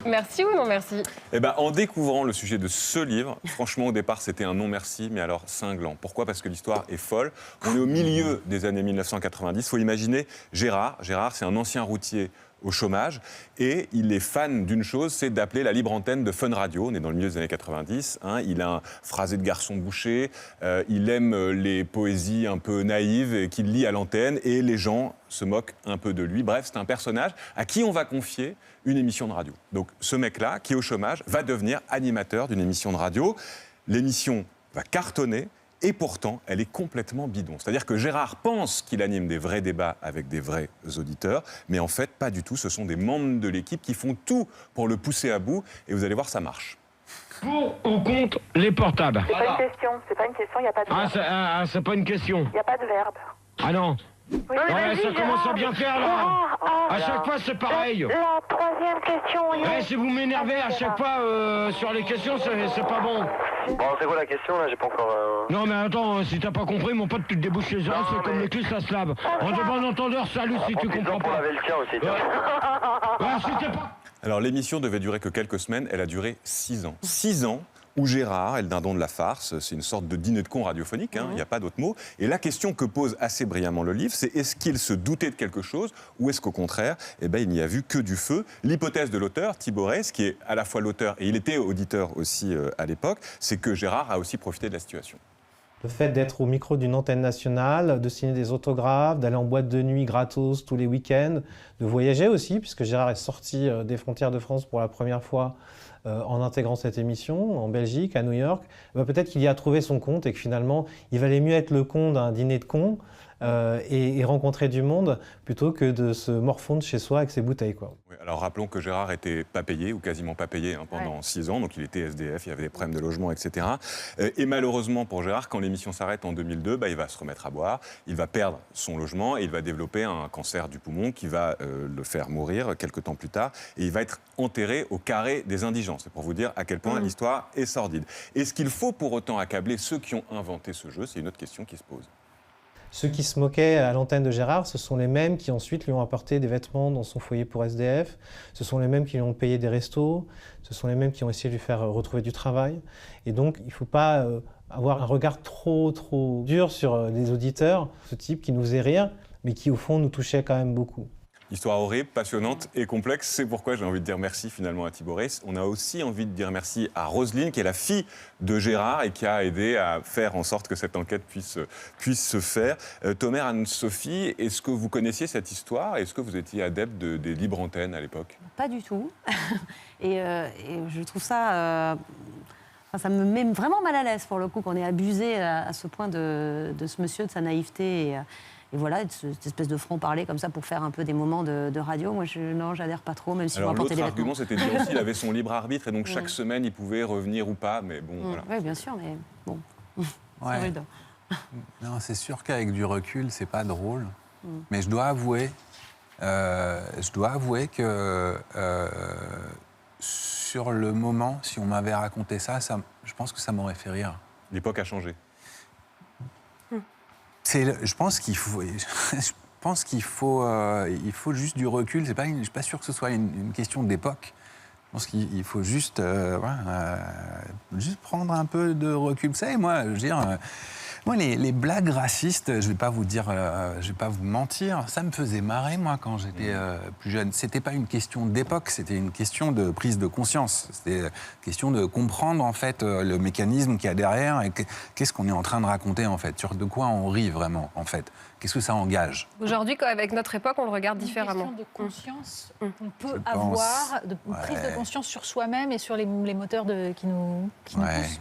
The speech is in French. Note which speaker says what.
Speaker 1: Merci ou non merci?
Speaker 2: Eh ben, en découvrant le sujet de ce livre, franchement, au départ, c'était un non merci, mais alors cinglant. Pourquoi? Parce que l'histoire est folle. On est au milieu des années 1990. Il faut imaginer Gérard. Gérard, c'est un ancien routier au chômage et il est fan d'une chose, c'est d'appeler la libre antenne de Fun Radio. On est dans le milieu des années 90. Il a un phrasé de garçon boucher. Il aime les poésies un peu naïves qu'il lit à l'antenne et les gens se moquent un peu de lui. Bref, c'est un personnage à qui on va confier une émission de radio. Donc ce mec-là, qui est au chômage, va devenir animateur d'une émission de radio. L'émission va cartonner. Et pourtant, elle est complètement bidon. C'est-à-dire que Gérard pense qu'il anime des vrais débats avec des vrais auditeurs, mais en fait, pas du tout. Ce sont des membres de l'équipe qui font tout pour le pousser à bout, et vous allez voir, ça marche.
Speaker 3: Pour ou contre les portables?
Speaker 4: C'est pas une question, il n'y a pas de verbe.
Speaker 3: C'est pas une question.
Speaker 4: Il n'y a pas de verbe.
Speaker 3: Ah non.
Speaker 4: Oui,
Speaker 3: Ouais, ça commence à bien faire, là. À chaque fois, c'est pareil.
Speaker 4: La troisième question,
Speaker 3: Si vous m'énervez à chaque fois sur les questions, c'est pas bon.
Speaker 5: Bon, c'est quoi la question, là? J'ai pas encore...
Speaker 3: Non, mais attends, si t'as pas compris, mon pote, tu te débouches les oreilles, c'est comme les cuisses à slab. En devant entendeur, salut si tu comprends
Speaker 5: pour
Speaker 3: pas.
Speaker 5: laver le tien aussi, tiens.
Speaker 3: Si t'es pas...
Speaker 2: Alors l'émission devait durer que quelques semaines, elle a duré 6 ans. 6 ans où Gérard est le dindon de la farce, c'est une sorte de dîner de con radiophonique, il n'y a pas d'autre mot. Et la question que pose assez brillamment le livre, c'est est-ce qu'il se doutait de quelque chose ou est-ce qu'au contraire, il n'y a vu que du feu? L'hypothèse de l'auteur, Thibaut Reyss, qui est à la fois l'auteur et il était auditeur aussi à l'époque, c'est que Gérard a aussi profité de la situation.
Speaker 6: Le fait d'être au micro d'une antenne nationale, de signer des autographes, d'aller en boîte de nuit gratos tous les week-ends, de voyager aussi, puisque Gérard est sorti des frontières de France pour la première fois en intégrant cette émission, en Belgique, à New York, peut-être qu'il y a trouvé son compte et que finalement, il valait mieux être le con d'un dîner de cons et rencontrer du monde plutôt que de se morfondre chez soi avec ses bouteilles, quoi.
Speaker 2: Oui, alors rappelons que Gérard n'était pas payé ou quasiment pas payé pendant 6 ans, donc il était SDF, il y avait des problèmes de logement, etc. Et malheureusement pour Gérard, quand l'émission s'arrête en 2002, il va se remettre à boire, il va perdre son logement et il va développer un cancer du poumon qui va le faire mourir quelques temps plus tard et il va être enterré au carré des indigents. C'est pour vous dire à quel point l'histoire est sordide. Est-ce qu'il faut pour autant accabler ceux qui ont inventé ce jeu? C'est une autre question qui se pose.
Speaker 6: Ceux qui se moquaient à l'antenne de Gérard, ce sont les mêmes qui ensuite lui ont apporté des vêtements dans son foyer pour SDF, ce sont les mêmes qui lui ont payé des restos, ce sont les mêmes qui ont essayé de lui faire retrouver du travail. Et donc, il ne faut pas avoir un regard trop dur sur les auditeurs, ce type qui nous faisait rire, mais qui au fond nous touchait quand même beaucoup.
Speaker 2: Histoire horrible, passionnante et complexe. C'est pourquoi j'ai envie de dire merci finalement à Thibaut Reyss. On a aussi envie de dire merci à Roselyne, qui est la fille de Gérard et qui a aidé à faire en sorte que cette enquête puisse se faire. Thomas, Anne-Sophie, est-ce que vous connaissiez cette histoire? Est-ce que vous étiez adepte des libres antennes à l'époque?
Speaker 7: Pas du tout. et je trouve ça... ça me met vraiment mal à l'aise pour le coup qu'on ait abusé à ce point de ce monsieur, de sa naïveté et voilà, de cette espèce de franc-parler comme ça pour faire un peu des moments de radio. Moi, j'adhère pas trop, même si vous m'apportez des vêtements.
Speaker 2: L'autre argument, c'était de dire aussi qu'il avait son libre arbitre et donc chaque semaine, il pouvait revenir ou pas, mais bon, voilà.
Speaker 7: Oui, bien sûr, mais bon,
Speaker 8: Ouais.
Speaker 7: c'est rude.
Speaker 8: Non, c'est sûr qu'avec du recul, c'est pas drôle. Mais je dois avouer que sur le moment, si on m'avait raconté ça, je pense que ça m'aurait fait rire.
Speaker 2: L'époque a changé.
Speaker 8: Je pense qu'il faut juste du recul. Je ne suis pas sûr que ce soit une question d'époque. Je pense qu'il faut juste prendre un peu de recul. Vous savez, moi, je veux dire, moi, les blagues racistes, je ne vais pas vous dire, je vais pas vous mentir, ça me faisait marrer, moi, quand j'étais plus jeune. C'était pas une question d'époque, c'était une question de prise de conscience. C'était une question de comprendre, en fait, le mécanisme qu'il y a derrière et qu'est-ce qu'on est en train de raconter, en fait, sur de quoi on rit vraiment, en fait. Qu'est-ce que ça engage?
Speaker 1: Aujourd'hui, avec notre époque, on le regarde différemment.
Speaker 9: Une question de conscience qu'on peut avoir, une prise de conscience sur soi-même et sur les moteurs qui nous poussent.